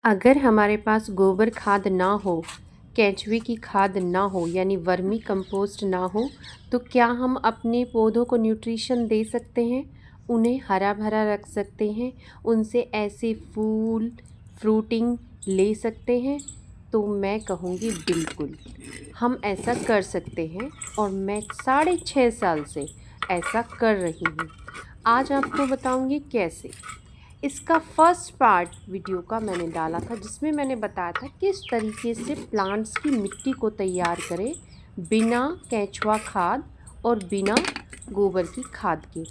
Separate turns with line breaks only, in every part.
अगर हमारे पास गोबर खाद ना हो, केंचुए की खाद ना हो यानी वर्मी कंपोस्ट ना हो, तो क्या हम अपने पौधों को न्यूट्रिशन दे सकते हैं? उन्हें हरा-भरा रख सकते हैं? उनसे ऐसे फूल, फ्रूटिंग ले सकते हैं? तो मैं कहूँगी बिल्कुल, हम ऐसा कर सकते हैं और मैं 6.5 साल से ऐसा कर रही हूँ। आज आपको बताऊँगी कैसे। इसका फर्स्ट पार्ट वीडियो का मैंने डाला था जिसमें मैंने बताया था किस तरीके से प्लांट्स की मिट्टी को तैयार करें बिना केंचुआ खाद और बिना गोबर की खाद के।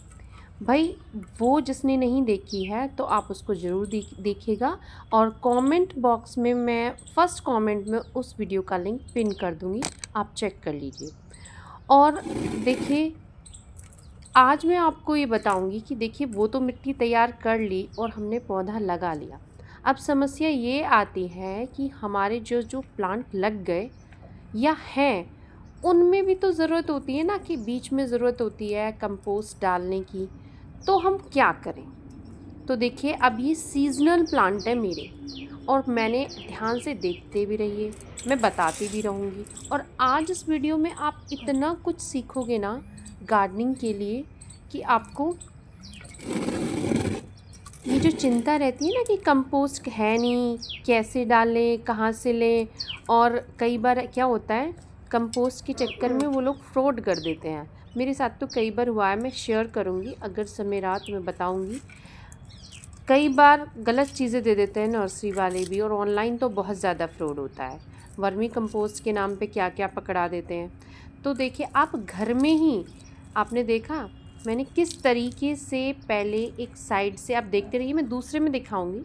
भाई, वो जिसने नहीं देखी है तो आप उसको ज़रूर देखिएगा और कमेंट बॉक्स में मैं फर्स्ट कमेंट में उस वीडियो का लिंक पिन कर दूँगी, आप चेक कर लीजिए। और देखिए, आज मैं आपको ये बताऊंगी कि देखिए वो तो मिट्टी तैयार कर ली और हमने पौधा लगा लिया। अब समस्या ये आती है कि हमारे जो जो प्लांट लग गए या हैं, उनमें भी तो ज़रूरत होती है ना, कि बीच में ज़रूरत होती है कंपोस्ट डालने की। तो हम क्या करें? तो देखिए, अब ये सीज़नल प्लांट है मेरे और मैंने ध्यान से देखते भी रहिए, मैं बताती भी रहूँगी। और आज इस वीडियो में आप इतना कुछ सीखोगे ना गार्डनिंग के लिए कि आपको ये जो चिंता रहती है ना कि कंपोस्ट है नहीं, कैसे डालें, कहाँ से लें। और कई बार क्या होता है, कंपोस्ट के चक्कर में वो लोग फ्रॉड कर देते हैं। मेरे साथ तो कई बार हुआ है, मैं शेयर करूँगी अगर समय रहा तो मैं बताऊँगी। कई बार गलत चीज़ें दे देते हैं नर्सरी वाले भी, और ऑनलाइन तो बहुत ज़्यादा फ्रॉड होता है। वर्मी कंपोस्ट के नाम पे क्या क्या पकड़ा देते हैं। तो देखिए, आप घर में ही आपने देखा मैंने किस तरीके से पहले एक साइड से, आप देखते रहिए, मैं दूसरे में दिखाऊंगी।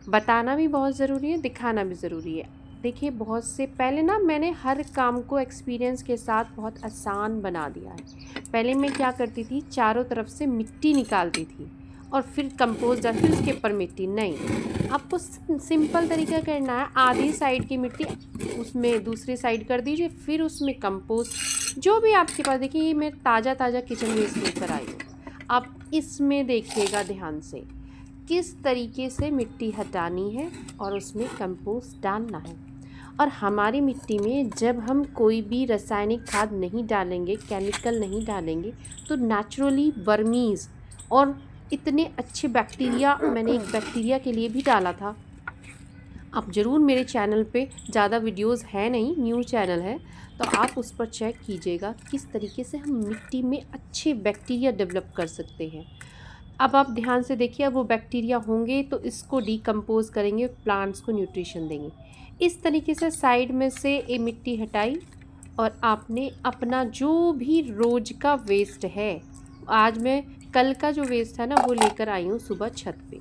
बताना भी बहुत ज़रूरी है, दिखाना भी ज़रूरी है। देखिए, बहुत से पहले ना मैंने हर काम को एक्सपीरियंस के साथ बहुत आसान बना दिया है। पहले मैं क्या करती थी, चारों तरफ से मिट्टी निकालती थी और फिर कंपोस्ट डालती थी, उसके ऊपर मिट्टी नहीं। आपको सिंपल तरीका करना है, आधी साइड की मिट्टी उसमें दूसरी साइड कर दीजिए, फिर उसमें कंपोस्ट जो भी आपके पास। देखिए, ये मैं ताज़ा ताज़ा किचन वेस्ट लेकर आई हूँ। आप इसमें देखिएगा ध्यान से किस तरीके से मिट्टी हटानी है और उसमें कंपोस्ट डालना है। और हमारी मिट्टी में जब हम कोई भी रासायनिक खाद नहीं डालेंगे, केमिकल नहीं डालेंगे, तो नेचुरली वर्मीज़ और इतने अच्छे बैक्टीरिया, मैंने एक बैक्टीरिया के लिए भी डाला था। आप ज़रूर, मेरे चैनल पे ज़्यादा वीडियोस है नहीं, न्यू चैनल है, तो आप उस पर चेक कीजिएगा किस तरीके से हम मिट्टी में अच्छे बैक्टीरिया डेवलप कर सकते हैं। अब आप ध्यान से देखिए, अब वो बैक्टीरिया होंगे तो इसको डिकम्पोज करेंगे, प्लांट्स को न्यूट्रिशन देंगे। इस तरीके से साइड में से ये मिट्टी हटाई और आपने अपना जो भी रोज़ का वेस्ट है, आज मैं कल का जो वेस्ट है ना वो लेकर आई हूँ सुबह छत पे।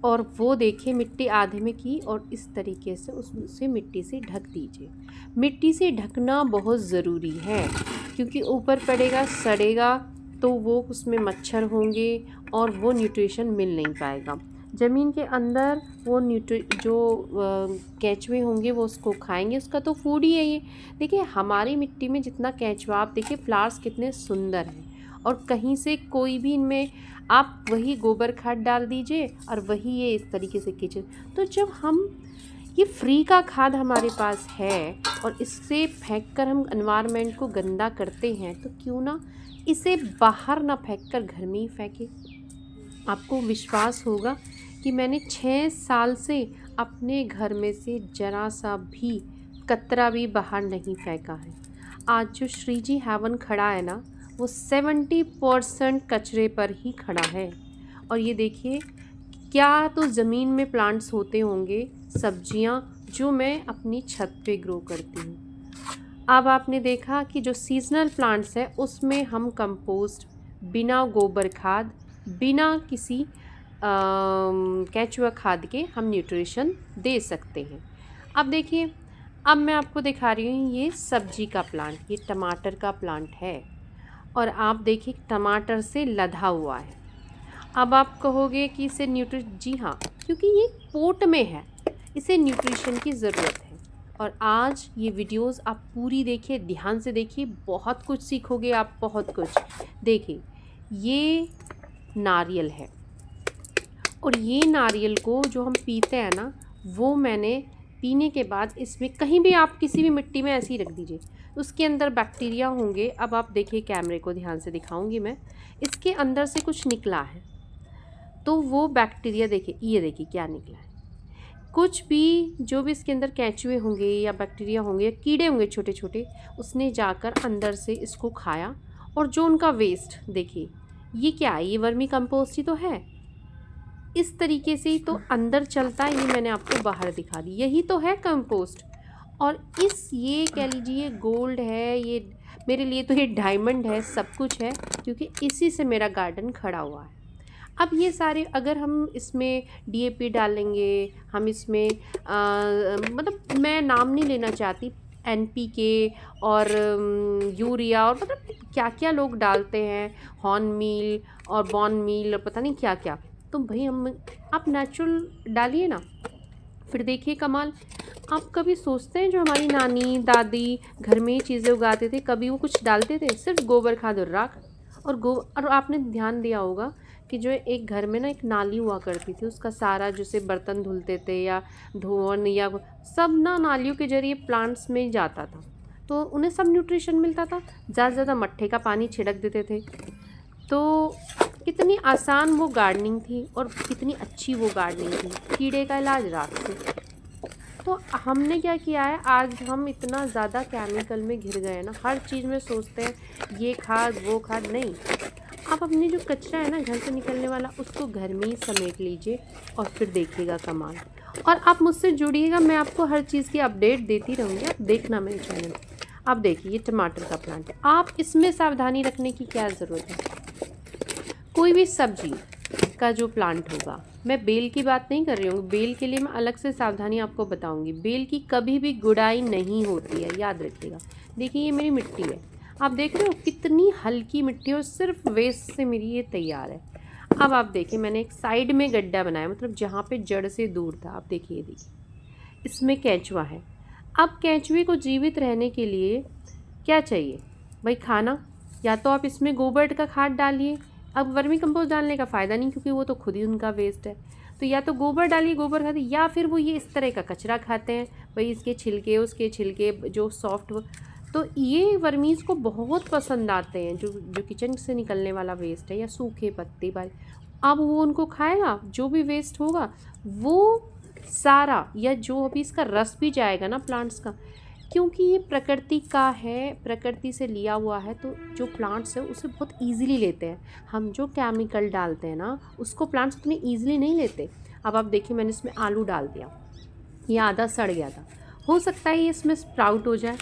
और वो देखिए मिट्टी आधे में की और इस तरीके से उससे मिट्टी से ढक दीजिए। मिट्टी से ढकना बहुत ज़रूरी है, क्योंकि ऊपर पड़ेगा, सड़ेगा, तो वो उसमें मच्छर होंगे और वो न्यूट्रिशन मिल नहीं पाएगा। ज़मीन के अंदर वो केंचुए होंगे, वो उसको खाएंगे, उसका तो फूड ही है ये। देखिए, हमारी मिट्टी में जितना केंचुआ, आप देखिए फ्लावर्स कितने सुंदर हैं, और कहीं से कोई भी इनमें आप वही गोबर खाद डाल दीजिए और वही ये इस तरीके से किचन। तो जब हम ये फ्री का खाद हमारे पास है और इससे फेंक कर हम एनवायरनमेंट को गंदा करते हैं, तो क्यों ना इसे बाहर ना फेंक कर घर में ही फेंके। आपको विश्वास होगा कि मैंने 6 साल से अपने घर में से जरा सा भी कतरा भी बाहर नहीं फेंका है। आज जो श्री जी हेवन खड़ा है ना, वो 70% कचरे पर ही खड़ा है। और ये देखिए, क्या तो ज़मीन में प्लांट्स होते होंगे, सब्जियां जो मैं अपनी छत पे ग्रो करती हूँ। अब आपने देखा कि जो सीजनल प्लांट्स है उसमें हम कंपोस्ट बिना गोबर खाद, बिना किसी केंचुआ खाद के हम न्यूट्रिशन दे सकते हैं। अब देखिए, अब मैं आपको दिखा रही हूँ, ये सब्जी का प्लांट, ये टमाटर का प्लांट है। और आप देखिए टमाटर से लदा हुआ है। अब आप कहोगे कि इसे जी हाँ, क्योंकि ये पोट में है, इसे न्यूट्रिशन की ज़रूरत है। और आज ये वीडियोस आप पूरी देखिए, ध्यान से देखिए, बहुत कुछ सीखोगे आप, बहुत कुछ। देखिए, ये नारियल है और ये नारियल को जो हम पीते हैं ना, वो मैंने पीने के बाद इसमें कहीं भी आप किसी भी मिट्टी में ऐसे ही रख दीजिए, उसके अंदर बैक्टीरिया होंगे। अब आप देखिए, कैमरे को ध्यान से दिखाऊंगी मैं, इसके अंदर से कुछ निकला है, तो वो बैक्टीरिया देखिए, ये देखिए क्या निकला है। कुछ भी जो भी इसके अंदर केंचुए होंगे या बैक्टीरिया होंगे या कीड़े होंगे छोटे छोटे, उसने जाकर अंदर से इसको खाया। और जो उनका वेस्ट देखिए, ये क्या है, ये वर्मी कंपोस्ट ही तो है। इस तरीके से ही तो अंदर चलता है, ये मैंने आपको बाहर दिखा दी, यही तो है कंपोस्ट। और ये कह लीजिए गोल्ड है, ये मेरे लिए तो ये डायमंड है, सब कुछ है, क्योंकि इसी से मेरा गार्डन खड़ा हुआ है। अब ये सारे अगर हम इसमें डीएपी डालेंगे, हम इसमें मतलब मैं नाम नहीं लेना चाहती, एनपीके और यूरिया और मतलब क्या क्या लोग डालते हैं, हॉर्न मील और बॉर्न मील और पता नहीं क्या क्या, तो भाई हम आप नेचुरल डालिए ना, फिर देखिए कमाल। आप कभी सोचते हैं जो हमारी नानी दादी घर में ही चीज़ें उगाते थे, कभी वो कुछ डालते थे? सिर्फ गोबर खाद और राख। और आपने ध्यान दिया होगा कि जो एक घर में ना एक नाली हुआ करती थी, उसका सारा जैसे बर्तन धुलते थे या धोवन या सब ना नालियों के जरिए प्लांट्स में जाता था, तो उन्हें सब न्यूट्रिशन मिलता था। ज़्यादा से ज़्यादा मट्ठे का पानी छिड़क देते थे। तो कितनी आसान वो गार्डनिंग थी और कितनी अच्छी वो गार्डनिंग थी, कीड़े का इलाज राख से। तो हमने क्या किया है, आज हम इतना ज़्यादा केमिकल में घिर गए हैं ना, हर चीज़ में सोचते हैं ये खाद वो खाद। नहीं, आप अपनी जो कचरा है ना घर से निकलने वाला, उसको घर में ही समेट लीजिए और फिर देखिएगा कमाल। और आप मुझसे जुड़िएगा, मैं आपको हर चीज़ की अपडेट देती रहूँगी, आप देखना मेरे चैनल। आप देखिए, ये टमाटर का प्लांट है, आप इसमें सावधानी रखने की क्या ज़रूरत है। कोई भी सब्जी का जो प्लांट होगा, मैं बेल की बात नहीं कर रही हूँ, बेल के लिए मैं अलग से सावधानी आपको बताऊंगी। बेल की कभी भी गुड़ाई नहीं होती है, याद रखिएगा। देखिए ये मेरी मिट्टी है, आप देख रहे हो कितनी हल्की मिट्टी है और सिर्फ वेस्ट से मेरी ये तैयार है। अब आप देखिए, मैंने एक साइड में गड्ढा बनाया, मतलब जहाँ पे जड़ से दूर था। आप देखिए, देखिए इसमें केंचुआ है। अब केंचुए को जीवित रहने के लिए क्या चाहिए भाई, खाना। या तो आप इसमें गोबर का खाद डालिए, अब वर्मी कंपोस्ट डालने का फ़ायदा नहीं क्योंकि वो तो खुद ही उनका वेस्ट है, तो या तो गोबर डालिए, गोबर खाद, या फिर वो ये इस तरह का कचरा खाते हैं भाई, इसके छिलके उसके छिलके जो सॉफ्ट, तो ये वर्मीज़ को बहुत पसंद आते हैं, जो जो किचन से निकलने वाला वेस्ट है या सूखे पत्ते भाई। अब वो उनको खाएगा, जो भी वेस्ट होगा वो सारा, या जो अभी इसका रस भी जाएगा ना प्लांट्स का, क्योंकि ये प्रकृति का है, प्रकृति से लिया हुआ है, तो जो प्लांट्स है उसे बहुत इजीली लेते हैं। हम जो केमिकल डालते हैं ना, उसको प्लांट्स उतनी इजीली नहीं लेते। अब आप देखिए, मैंने इसमें आलू डाल दिया, ये आधा सड़ गया था, हो सकता है ये इसमें स्प्राउट हो जाए।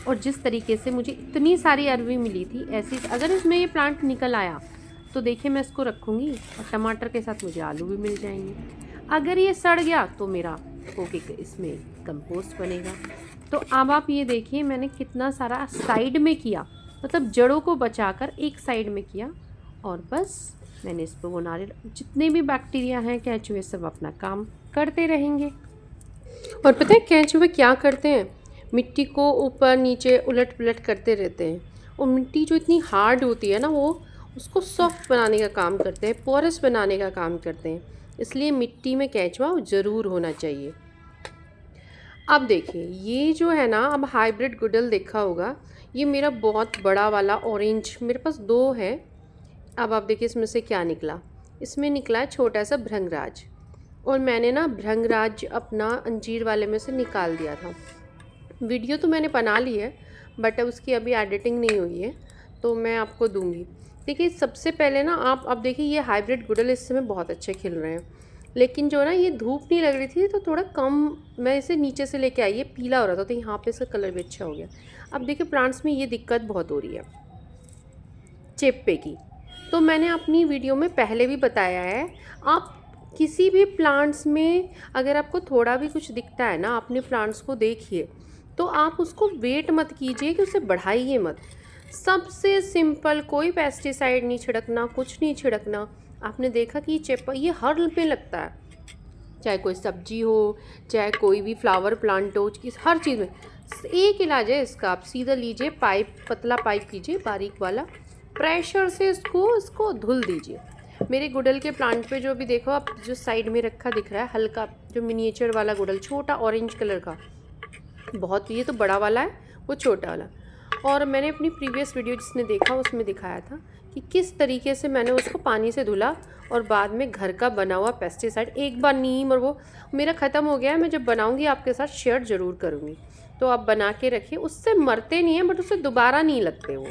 और जिस तरीके से मुझे इतनी सारी अरवी मिली थी, ऐसी अगर इसमें ये प्लांट निकल आया तो देखिए मैं इसको रखूँगी और टमाटर के साथ मुझे आलू भी मिल जाएंगे। अगर ये सड़ गया तो मेरा ओके इसमें कंपोस्ट बनेगा। तो अब आप ये देखिए मैंने कितना सारा साइड में किया, मतलब जड़ों को बचाकर एक साइड में किया, और बस मैंने इस पर वो नारियल, जितने भी बैक्टीरिया हैं केंचुए सब अपना काम करते रहेंगे। और पता है केंचुए क्या करते हैं, मिट्टी को ऊपर नीचे उलट पुलट करते रहते हैं, और मिट्टी जो इतनी हार्ड होती है ना, वो उसको सॉफ्ट बनाने का काम करते हैं, पोरस बनाने का काम करते हैं। इसलिए मिट्टी में केंचुआ ज़रूर होना चाहिए। अब देखिए ये जो है ना, अब हाइब्रिड गुड़हल देखा होगा, ये मेरा बहुत बड़ा वाला ऑरेंज, मेरे पास 2 है। अब आप देखिए इसमें से क्या निकला, इसमें निकला है छोटा सा भृंगराज, और मैंने ना भृंगराज अपना अंजीर वाले में से निकाल दिया था। वीडियो तो मैंने बना ली है, बट उसकी अभी एडिटिंग नहीं हुई है, तो मैं आपको दूंगी। देखिए सबसे पहले ना आप, अब देखिए ये हाइब्रिड गुड़हल इस समय बहुत अच्छे खिल रहे हैं, लेकिन जो ना ये धूप नहीं लग रही थी तो थोड़ा कम, मैं इसे नीचे से लेके आई, ये पीला हो रहा था, तो यहाँ पे इसका कलर भी अच्छा हो गया। अब देखिए प्लांट्स में ये दिक्कत बहुत हो रही है चेप्पे की, तो मैंने अपनी वीडियो में पहले भी बताया है, आप किसी भी प्लांट्स में अगर आपको थोड़ा भी कुछ दिखता है ना, अपने प्लांट्स को देखिए, तो आप उसको वेट मत कीजिए कि उसे बढ़ाइए मत। सबसे सिंपल, कोई पेस्टिसाइड नहीं छिड़कना, कुछ नहीं छिड़कना। आपने देखा कि चेप्पा ये हर में लगता है, चाहे कोई सब्जी हो, चाहे कोई भी फ्लावर प्लांट हो, हर चीज़ में एक इलाज है इसका। आप सीधा लीजिए पाइप, पतला पाइप कीजिए बारीक वाला, प्रेशर से इसको धुल दीजिए। मेरे गुड़हल के प्लांट पे जो अभी देखो आप, जो साइड में रखा दिख रहा है हल्का, जो मिनिएचर वाला गुड़हल, छोटा ऑरेंज कलर का, बहुत, ये तो बड़ा वाला है, वो छोटा वाला। और मैंने अपनी प्रीवियस वीडियो जिसने देखा उसमें दिखाया था कि किस तरीके से मैंने उसको पानी से धुला और बाद में घर का बना हुआ पेस्टिसाइड, एक बार नीम और वो मेरा ख़त्म हो गया है, मैं जब बनाऊंगी आपके साथ शेयर ज़रूर करूँगी। तो आप बना के रखिए, उससे मरते नहीं हैं बट उससे दोबारा नहीं लगते वो।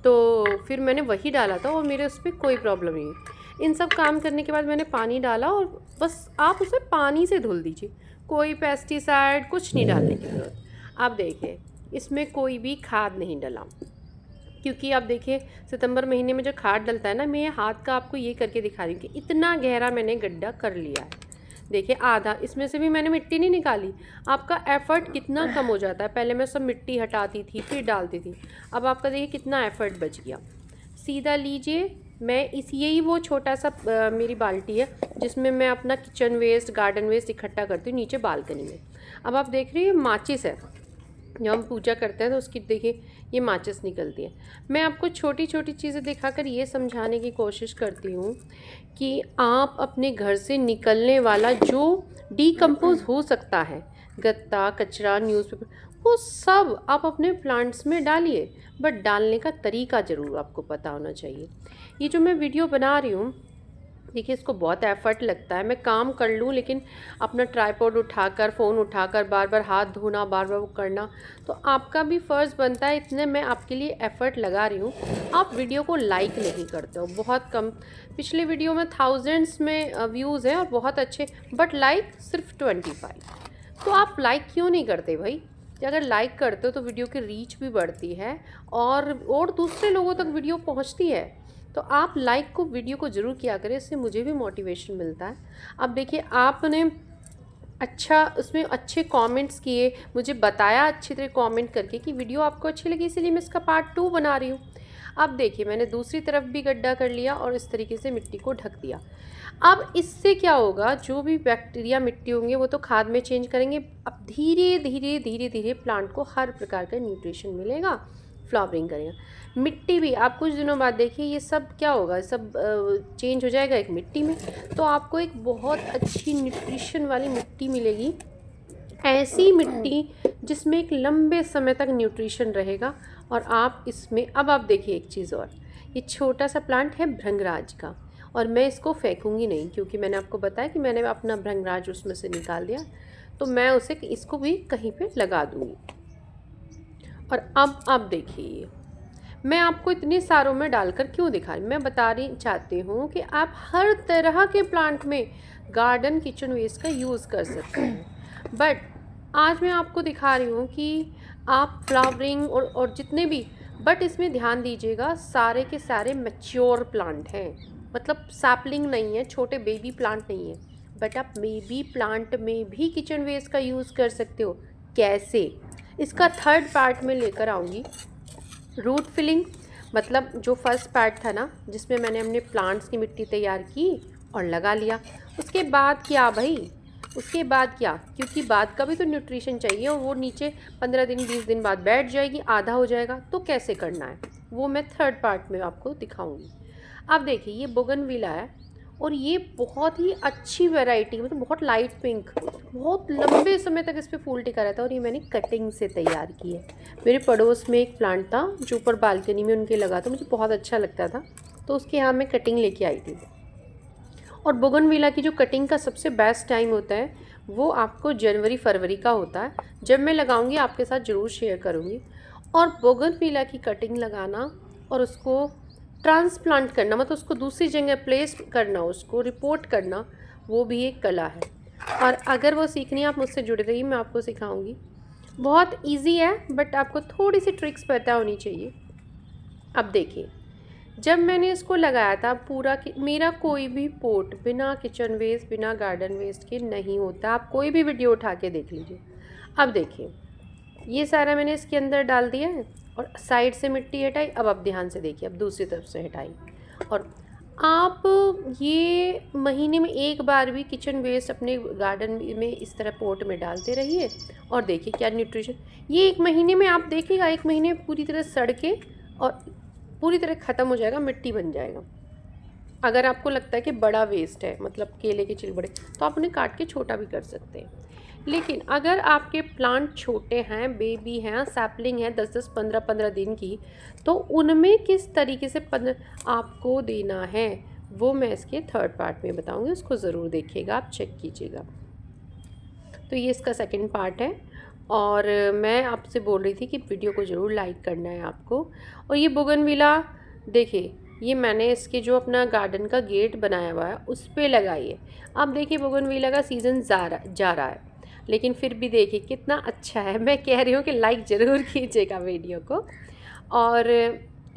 तो फिर मैंने वही डाला था और मेरे उस पर कोई प्रॉब्लम नहीं है। इन सब काम करने के बाद मैंने पानी डाला और बस आप उसे पानी से धुल दीजिए, कोई पेस्टिसाइड कुछ नहीं डालने की ज़रूरत। आप देखिए इसमें कोई भी खाद नहीं डला, क्योंकि आप देखिए सितंबर महीने में जो खाद डलता है ना, मैं हाथ का आपको ये करके दिखा रही हूँ कि इतना गहरा मैंने गड्ढा कर लिया है। देखिए आधा, इसमें से भी मैंने मिट्टी नहीं निकाली। आपका एफ़र्ट कितना कम हो जाता है, पहले मैं सब मिट्टी हटाती थी फिर डालती थी, अब आपका देखिए कितना एफ़र्ट बच गया। सीधा लीजिए, मैं यही वो छोटा सा मेरी बाल्टी है जिसमें मैं अपना किचन वेस्ट, गार्डन वेस्ट इकट्ठा करती हूँ नीचे बालकनी में। अब आप देख रही हैं माचिस है, जब हम पूजा करते हैं तो उसकी देखिए ये माचिस निकलती है। मैं आपको छोटी छोटी चीज़ें दिखाकर ये समझाने की कोशिश करती हूँ कि आप अपने घर से निकलने वाला जो डीकम्पोज हो सकता है, गत्ता, कचरा, न्यूज़पेपर, वो सब आप अपने प्लांट्स में डालिए, बट डालने का तरीका ज़रूर आपको पता होना चाहिए। ये जो मैं वीडियो बना रही हूँ, देखिए इसको बहुत एफ़र्ट लगता है, मैं काम कर लूँ लेकिन अपना ट्राइपॉड उठाकर, फ़ोन उठाकर बार बार हाथ धोना, बार बार वो करना, तो आपका भी फ़र्ज़ बनता है, इतने मैं आपके लिए एफ़र्ट लगा रही हूँ। आप वीडियो को लाइक नहीं करते हो, बहुत कम। पिछले वीडियो में थाउजेंड्स में व्यूज़ हैं और बहुत अच्छे, बट लाइक सिर्फ 25। तो आप लाइक क्यों नहीं करते भाई? अगर लाइक करते हो तो वीडियो की रीच भी बढ़ती है और दूसरे लोगों तक वीडियो पहुँचती है। तो आप लाइक को, वीडियो को ज़रूर किया करें, इससे मुझे भी मोटिवेशन मिलता है। अब देखिए आपने अच्छा उसमें अच्छे कमेंट्स किए, मुझे बताया अच्छी तरह कमेंट करके कि वीडियो आपको अच्छी लगी, इसीलिए मैं इसका पार्ट 2 बना रही हूँ। अब देखिए मैंने दूसरी तरफ भी गड्ढा कर लिया और इस तरीके से मिट्टी को ढक दिया। अब इससे क्या होगा, जो भी बैक्टीरिया मिट्टी होंगे वो तो खाद में चेंज करेंगे। अब धीरे धीरे धीरे धीरे प्लांट को हर प्रकार का न्यूट्रिशन मिलेगा, फ्लावरिंग करेगा। मिट्टी भी आप कुछ दिनों बाद देखिए ये सब क्या होगा, सब चेंज हो जाएगा एक मिट्टी में, तो आपको एक बहुत अच्छी न्यूट्रिशन वाली मिट्टी मिलेगी, ऐसी मिट्टी जिसमें एक लंबे समय तक न्यूट्रिशन रहेगा। और आप इसमें, अब आप देखिए एक चीज़ और, ये छोटा सा प्लांट है भृंगराज का, और मैं इसको फेंकूंगी नहीं क्योंकि मैंने आपको बताया कि मैंने अपना भृंगराज उसमें से निकाल दिया, तो मैं उसे, इसको भी कहीं पे लगा दूँगी। और अब आप देखिए मैं आपको इतने सारों में डालकर क्यों दिखा रही, मैं बता रही चाहती हूँ कि आप हर तरह के प्लांट में गार्डन किचन वेस्ट का यूज़ कर सकते हैं। बट आज मैं आपको दिखा रही हूँ कि आप फ्लावरिंग और जितने भी, बट इसमें ध्यान दीजिएगा सारे के सारे मैच्योर प्लांट हैं, मतलब सैपलिंग नहीं है, छोटे बेबी प्लांट नहीं है। बट आप बेबी प्लांट में भी किचन वेस्ट का यूज़ कर सकते हो। कैसे, इसका थर्ड पार्ट में लेकर आऊँगी। रूट फिलिंग, मतलब जो फर्स्ट पार्ट था ना जिसमें मैंने अपने प्लांट्स की मिट्टी तैयार की और लगा लिया, उसके बाद क्या भाई, उसके बाद क्या, क्योंकि बाद का भी तो न्यूट्रिशन चाहिए और वो नीचे 15 दिन 20 दिन बाद बैठ जाएगी, आधा हो जाएगा, तो कैसे करना है वो मैं थर्ड पार्ट में आपको दिखाऊंगी। अब देखिए ये बोगनविला है और ये बहुत ही अच्छी वैरायटी, मतलब बहुत लाइट पिंक, बहुत लंबे समय तक इस पर फूल टिका रहता है, और ये मैंने कटिंग से तैयार की है। मेरे पड़ोस में एक प्लांट था जो ऊपर बालकनी में उनके लगा था, मुझे बहुत अच्छा लगता था, तो उसके यहाँ मैं कटिंग लेके आई थी। और बोगनविला की जो कटिंग का सबसे बेस्ट टाइम होता है वो आपको जनवरी फरवरी का होता है, जब मैं लगाऊंगी आपके साथ ज़रूर शेयर करूंगी। और बोगनविला की कटिंग लगाना और उसको ट्रांसप्लांट करना, मतलब उसको दूसरी जगह प्लेस करना, उसको रिपोर्ट करना, वो भी एक कला है। और अगर वो सीखनी है आप मुझसे जुड़े रहिए, मैं आपको सिखाऊंगी। बहुत इजी है बट आपको थोड़ी सी ट्रिक्स पता होनी चाहिए। अब देखिए जब मैंने इसको लगाया था पूरा, मेरा कोई भी पोट बिना किचन वेस्ट, बिना गार्डन वेस्ट के नहीं होता, आप कोई भी वीडियो उठा के देख लीजिए। अब देखिए ये सारा मैंने इसके अंदर डाल दिया है और साइड से मिट्टी हटाई। अब आप ध्यान से देखिए, अब दूसरी तरफ से हटाई। और आप ये महीने में एक बार भी किचन वेस्ट अपने गार्डन में इस तरह पोट में डालते रहिए और देखिए क्या न्यूट्रिशन, ये एक महीने में आप देखिएगा, एक महीने पूरी तरह सड़ के और पूरी तरह ख़त्म हो जाएगा, मिट्टी बन जाएगा। अगर आपको लगता है कि बड़ा वेस्ट है, मतलब केले के छिलके बड़े, तो आप उन्हें काट के छोटा भी कर सकते हैं। लेकिन अगर आपके प्लांट छोटे हैं, बेबी हैं, सैपलिंग है 10-10, 15-15 दिन की, तो उनमें किस तरीके से आपको देना है वो मैं इसके थर्ड पार्ट में बताऊंगी, उसको ज़रूर देखिएगा, आप चेक कीजिएगा। तो ये इसका सेकंड पार्ट है। और मैं आपसे बोल रही थी कि वीडियो को ज़रूर लाइक करना है आपको। और ये बोगनविला देखिए, ये मैंने इसके जो अपना गार्डन का गेट बनाया हुआ है उस पर लगाई है। अब देखिए बोगनविला का सीज़न जा रहा है, लेकिन फिर भी देखिए कितना अच्छा है। मैं कह रही हूँ कि लाइक ज़रूर कीजिएगा वीडियो को। और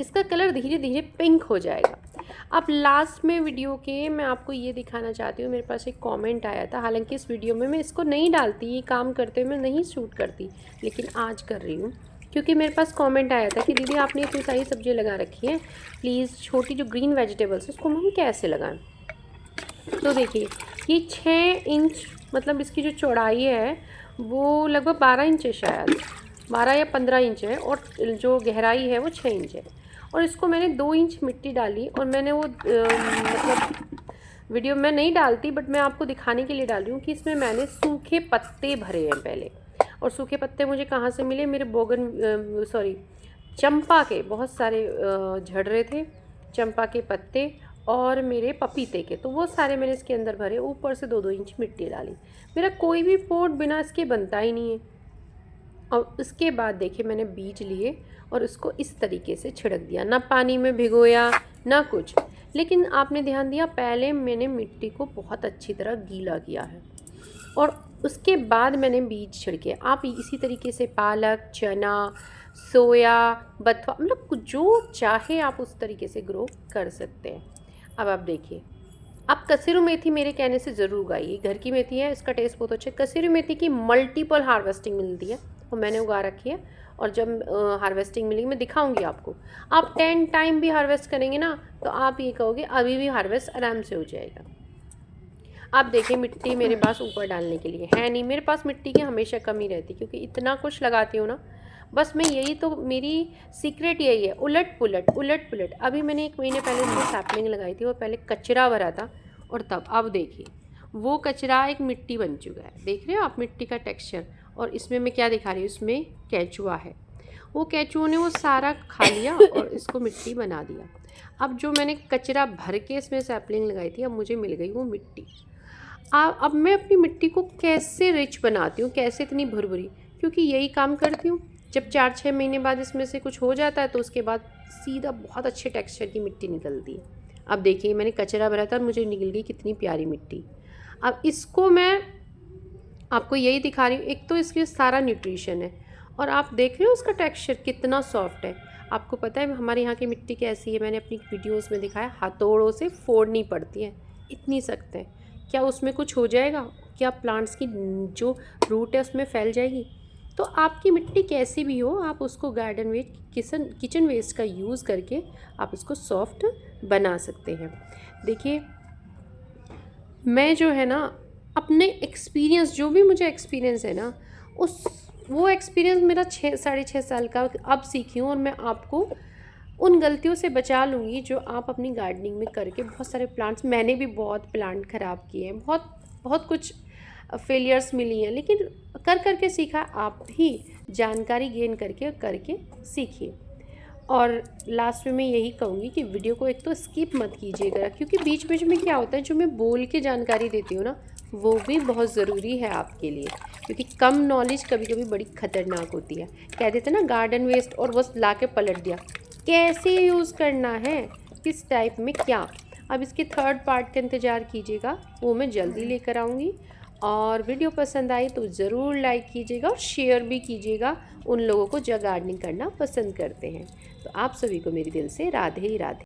इसका कलर धीरे धीरे पिंक हो जाएगा। अब लास्ट में वीडियो के मैं आपको ये दिखाना चाहती हूँ, मेरे पास एक कमेंट आया था, हालांकि इस वीडियो में मैं इसको नहीं डालती, ये काम करते हुए मैं नहीं शूट करती, लेकिन आज कर रही हूँ क्योंकि मेरे पास कमेंट आया था कि दीदी आपने इतनी सारी सब्जियाँ लगा रखी हैं, प्लीज़ छोटी जो ग्रीन वेजिटेबल्स उसको हम कैसे लगाएं। तो देखिए ये 6 इंच, मतलब इसकी जो चौड़ाई है वो लगभग 12 इंच है, शायद 12 या 15 इंच है, और जो गहराई है वो 6 इंच है। और इसको मैंने 2 इंच मिट्टी डाली, और मैंने वो मतलब वीडियो में नहीं डालती बट मैं आपको दिखाने के लिए डाल रही हूँ कि इसमें मैंने सूखे पत्ते भरे हैं पहले। और सूखे पत्ते मुझे कहाँ से मिले, मेरे चंपा के बहुत सारे झड़ रहे थे, चंपा के पत्ते और मेरे पपीते के, तो वो सारे मैंने इसके अंदर भरे, ऊपर से 2-2 इंच मिट्टी डाली। मेरा कोई भी पॉट बिना इसके बनता ही नहीं है। और उसके बाद देखिए मैंने बीज लिए और उसको इस तरीके से छिड़क दिया, ना पानी में भिगोया ना कुछ। लेकिन आपने ध्यान दिया, पहले मैंने मिट्टी को बहुत अच्छी तरह गीला किया है और उसके बाद मैंने बीज छिड़के। आप इसी तरीके से पालक, चना, सोया, बथुआ, मतलब जो चाहे आप उस तरीके से ग्रो कर सकते हैं। अब आप देखिए, आप कसूरी मेथी मेरे कहने से ज़रूर उगाइए, घर की मेथी है, इसका टेस्ट बहुत अच्छा है। कसूरी मेथी की मल्टीपल हार्वेस्टिंग मिलती है, वो मैंने उगा रखी है, और जब हार्वेस्टिंग मिलेगी मैं दिखाऊंगी आपको। आप 10 टाइम भी हार्वेस्ट करेंगे ना तो आप ये कहोगे अभी भी हार्वेस्ट आराम से हो जाएगा। आप देखिए मिट्टी मेरे पास ऊपर डालने के लिए है नहीं, मेरे पास मिट्टी की हमेशा कमी रहती क्योंकि इतना कुछ लगाती हूँ ना, बस मैं यही तो मेरी सीक्रेट यही है, उलट पुलट उलट पुलट। अभी मैंने 1 महीने पहले इसमें सैपलिंग लगाई थी और पहले कचरा भरा था, और तब अब देखिए वो कचरा एक मिट्टी बन चुका है। देख रहे हो आप मिट्टी का टेक्सचर। और इसमें मैं क्या दिखा रही हूँ, इसमें केचुआ है, वो केचुओं ने वो सारा खा लिया और इसको मिट्टी बना दिया। अब जो मैंने कचरा भर के इसमें सैपलिंग लगाई थी, अब मुझे मिल गई वो मिट्टी। अब मैं अपनी मिट्टी को कैसे रिच बनाती हूँ, कैसे इतनी भुरभुरी, क्योंकि यही काम करती हूँ। जब 4-6 महीने बाद इसमें से कुछ हो जाता है तो उसके बाद सीधा बहुत अच्छे टेक्सचर की मिट्टी निकलती है। अब देखिए मैंने कचरा भरा था और मुझे निकल गई कितनी प्यारी मिट्टी। अब इसको मैं आपको यही दिखा रही हूँ, एक तो इसके सारा न्यूट्रिशन है और आप देख रहे हो उसका टेक्सचर कितना सॉफ्ट है। आपको पता है हमारे यहाँ की मिट्टी कैसी है, मैंने अपनी वीडियोस में दिखाया, हथौड़ों से फोड़नी पड़ती है, इतनी सख्त है। क्या उसमें कुछ हो जाएगा, क्या प्लांट्स की जो रूट है उसमें फैल जाएगी। तो आपकी मिट्टी कैसी भी हो, आप उसको गार्डन वेस्ट, किचन वेस्ट का यूज़ करके आप उसको सॉफ्ट बना सकते हैं। देखिए मैं जो है ना अपने एक्सपीरियंस, जो भी मुझे एक्सपीरियंस है ना, वो एक्सपीरियंस मेरा 6-6.5 साल का अब सीखी हूँ, और मैं आपको उन गलतियों से बचा लूँगी जो आप अपनी गार्डनिंग में करके बहुत सारे प्लांट्स, मैंने भी बहुत प्लांट ख़राब किए हैं, बहुत कुछ फेलियर्स मिली हैं, लेकिन कर करके सीखा। आप भी जानकारी गेन करके सीखिए। और लास्ट में मैं यही कहूँगी कि वीडियो को एक तो स्किप मत कीजिएगा, क्योंकि बीच बीच में क्या होता है, जो मैं बोल के जानकारी देती हूँ ना वो भी बहुत ज़रूरी है आपके लिए, क्योंकि कम नॉलेज कभी कभी बड़ी ख़तरनाक होती है। कह देते ना गार्डन वेस्ट और बस ला के पलट दिया, कैसे यूज़ करना है, किस टाइप में क्या। अब इसके थर्ड पार्ट का इंतज़ार कीजिएगा, वो मैं जल्दी लेकर आऊँगी। और वीडियो पसंद आई तो ज़रूर लाइक कीजिएगा और शेयर भी कीजिएगा उन लोगों को जो गार्डनिंग करना पसंद करते हैं। तो आप सभी को मेरी दिल से राधे राधे।